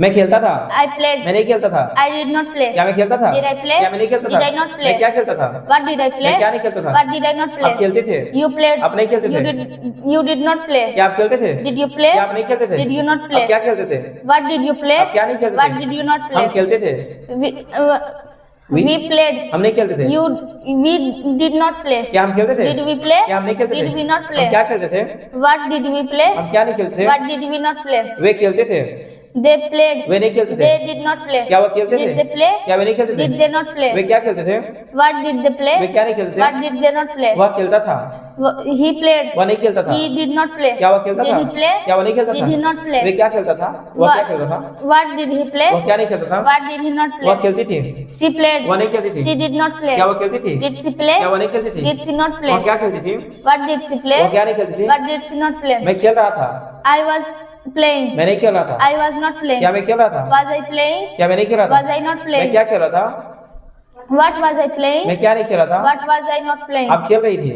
मैं खेलता था। I played. मैं नहीं खेलता था। I did not play. क्या मैं खेलता था? Did I play? क्या मैं नहीं खेलता था? Did I not play? मैं क्या खेलता था? What did I play? मैं क्या नहीं खेलता था? What did I not play? आप खेलते थे। You played. आप नहीं खेलते थे। You did not play. क्या आप खेलते थे? Did you play? क्या आप नहीं खेलते थे? Did you not play? आप क्या खेलते थे? What did you play? आप क्या नहीं खेलते थे? What did you not play? हम खेलते थे। We played. हम नहीं खेलते थे। We did not play. क्या हम खेलते थे? Did we play? क्या हम नहीं खेलते थे? Did we not play? हम क्या खेलते थे? What did we play? हम क्या नहीं खेलते थे? What did we not play? वे खेलते थे। They played. वे नहीं खेलते थे। They did not play. क्या वो खेलते थे? Did they play? क्या वे नहीं खेलते थे? Did they not play? वे क्या खेलते थे? What did they play? वे क्या नहीं खेलते थे? What did they not play? वह खेलता था। He played. वह नहीं खेलता था। He did not play. क्या वह खेलता Did था? he play? क्या वह नहीं खेलता Did था? he not play? वे क्या खेलता था? वह क्या खेलता था? What did he play? वह क्या नहीं खेलता था? What did he not play? वह खेलती थी। She played. वह नहीं खेलती थी। She did not play. क्या वह खेलती थी? Did she play? क्या वह नहीं खेलती थी? Did she not play? वह क्या खेलती थी? What did she play? वह क्या नहीं खेलती थी? What did she not play? मैं खेल रहा था। I was playing. मैं नहीं खेल रहा था। I was not playing. क्या मैं खेल रहा था? Was I playing? क्या मैं नहीं खेल रहा था? Was I not मैं playing? क्या खेल रहा था? What was I playing? मैं क्या नहीं खेल रहा था? What was I not playing? आप खेल रही थी।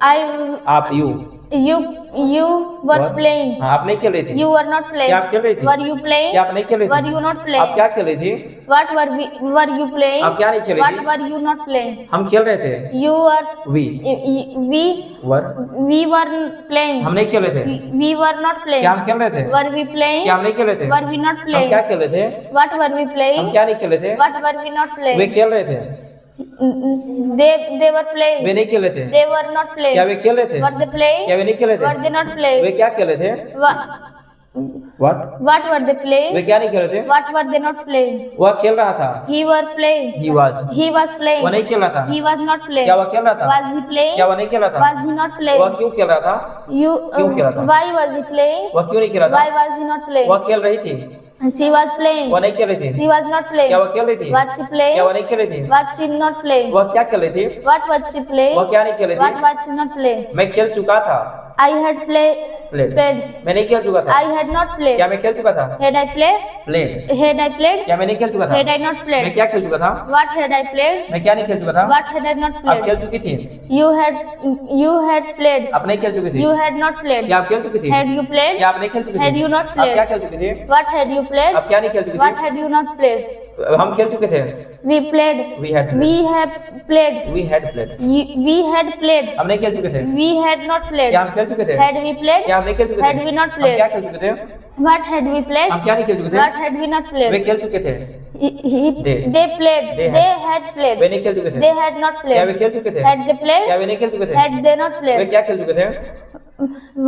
आप You were What? playing. हाँ, आप नहीं खेल रही थी। You were not playing. क्या आप खेल रही थी? Were you playing? क्या आप नहीं खेल रही थी? Were you not playing? आप क्या खेल रही थी? What were you playing? आप क्या नहीं खेल रही What थी? were you not playing? हम खेल रहे थे। You were. We We were were playing. हम नहीं खेल रहे थे। We were not playing. क्या हम खेल रहे थे? Were we playing? क्या हम नहीं खेल रहे थे? Were we not हम playing? क्या खेल रहे थे? What were we हम playing? क्या नहीं खेल रहे थे? What were we not way playing? खेल रहे थे। They were playing. वे नहीं खेल रहे थे। They were not playing. क्या वे खेल रहे थे? Were they playing? क्या वे नहीं खेल रहे Were थे? they not playing? वे क्या खेल रहे थे? What What were they way playing? क्या नहीं खेल रहे थे? What were they not playing? वह खेल रहा था। He were playing. He was He was playing. वह नहीं खेल रहा था। He was not playing. क्या वह खेल रहा था? Was he playing? क्या वह नहीं खेल रहा था? Was he not playing? वह क्यों खेल रहा था? You. क्यों खेल रहा था? Why was he playing? वह क्यों नहीं खेल रहा Why था? was he not playing? वह खेल रही थी। She was playing. वह नहीं खेल रही थी। She was not playing. क्या वह खेल रही थी? Was she playing? क्या वह नहीं खेल रही थी? Was she not playing? वह क्या खेल रही थी? What was she playing? वह क्या नहीं खेल रही What थी? was she not playing? मैं खेल चुका था। I had played. प्लेड मैं नहीं खेल चुका था। I had not played. क्या मैं खेल चुका था? Had I played? Played Had I played? क्या मैं नहीं खेल चुका था? Had I not मैं played? क्या खेल चुका था? What had I played? मैं क्या नहीं खेल चुका था? What had I not आप played? खेल चुकी थी। You had played. आप नहीं खेल चुकी थी। You had not played. क्या आप खेल चुकी थी? Had you played? क्या आप नहीं खेल चुकी थी? Had you not आप played? क्या खेल चुकी थी? What had you played? आप क्या नहीं खेल चुकी What थी? had you not played? हम खेल चुके थे। We played. We had We have played. we had played We had played. हम नहीं खेल चुके थे। We had not played. क्या हम खेल चुके थे? Had we played? क्या हम नहीं खेल चुके थे? Had we not हम played? क्या खेल चुके थे? What had we played? हम क्या नहीं खेल चुके थे? What had we not way played? खेल चुके थे। They played. They They had played. वे नहीं खेल चुके थे। They had not क्या वे played. खेल चुके थे? Had they played? क्या वे नहीं खेल चुके थे? Had they not way played? क्या खेल चुके थे?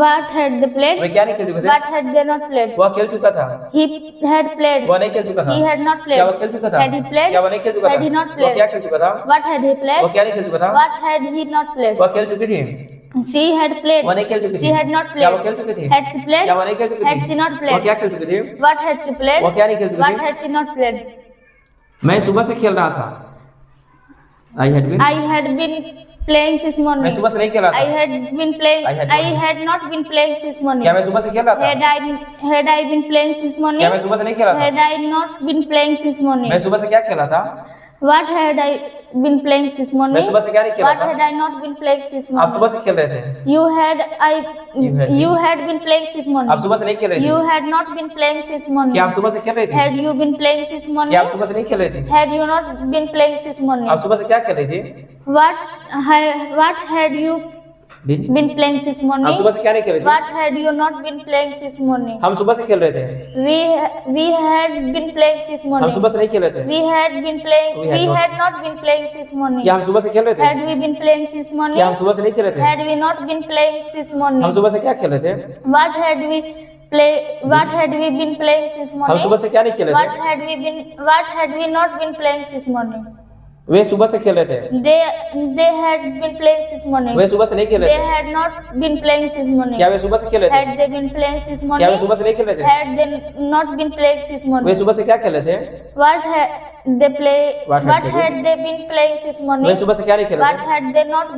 What had they way played? क्या नहीं खेल चुके थे? What had they not played? वह खेल चुका था। He had played. वह नहीं खेल चुका था। He had not क्या वह played. खेल चुका था? Had he played? क्या वह नहीं खेल चुका था? Had he not वह played? क्या खेल चुका था? What had he वह played? क्या नहीं खेल चुका था? What had he not played? वह खेल चुकी थी। She had played. वह नहीं खेल चुकी थी। She had not क्या वह played. खेल चुकी थी? Had she played? क्या वह नहीं खेल चुकी Had थी? she not वह played? क्या खेल चुकी थी? What had she played? वह क्या नहीं खेल चुकी What थी? had she not played? मैं सुबह से खेल रहा था। I had been I had been playing this मैं morning. सुबह से नहीं खेल रहा I था। had been playing. I had I not. had not been playing this morning. क्या मैं सुबह से खेल रहा था? Had I been playing this morning? क्या मैं सुबह से नहीं खेल रहा था? Had I not been playing this morning? मैं सुबह से क्या खेला था? What had I been playing this morning? मैं सुबह से क्या नहीं खेला What था? had I not been playing this आप morning? सुबह से खेल रहे थे। You had You had been playing this morning. आप सुबह से नहीं खेल रहे You थे। had not been playing this morning. क्या आप सुबह से खेल रही Had थी? you been playing this morning? क्या आप सुबह से नहीं खेल रही थी? Had you not been playing this morning? आप सुबह से क्या खेल रही थी? What had you bin been playing this morning? आप सुबह से क्या नहीं खेल रही थी? What had you not been playing this morning? हम सुबह से खेल रहे थे। We had been playing this हम morning. सुबह से नहीं खेल रहे थे। We had been playing. We had We not. had not been playing this morning. क्या हम सुबह से खेल रहे थे? Had we been playing this morning? क्या हम सुबह से नहीं खेल रहे थे? Had we not been playing this हम morning? सुबह से क्या खेल रहे थे? What had we been playing this हम morning? सुबह से क्या नहीं खेल रहे What थे? had we not been playing this morning? वे सुबह से खेल रहे थे। They had been playing this morning. वे सुबह से नहीं खेल They रहे थे। had not been playing this morning. क्या वे सुबह से खेल रहे थे? Had they been playing this क्या morning? वे सुबह से नहीं खेल रहे थे? Had they not been playing this way morning? सुबह से क्या खेल रहे थे? What had they play? What had What they had they been playing this morning? वे सुबह से क्या नहीं खेल What रहे थे? had they not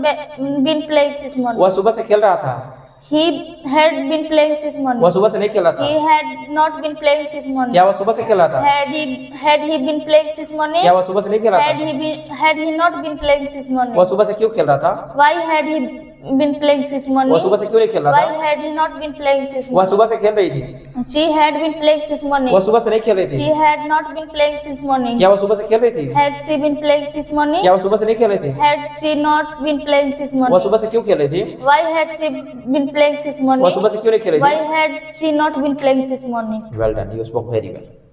been playing this morning? वह सुबह से खेल रहा था। He had been playing this morning. वह सुबह से नहीं खेल रहा He था। had not been playing this morning. क्या वह सुबह से खेल रहा था? Had he been playing this morning? क्या वह सुबह से नहीं खेल रहा Had था? he not been playing this morning? वह सुबह से क्यों खेल रहा था? Why had he been playing since morning? वो सुबह से क्यों नहीं खेल रहा Why था? had he not been playing since वह morning? सुबह से खेल रही थी। She had been playing since morning. वह सुबह से नहीं खेल रही She थी। had not been playing since morning. क्या वो सुबह से खेल रही थी? Had she been playing since morning? क्या वो सुबह से नहीं खेल रही थी? Had she not been playing since वो morning? सुबह से क्यों खेल रही थी? Why had she been playing since वो morning? सुबह से क्यों नहीं खेल Why रही थी? had she not been playing since morning? Well done, you spoke very well.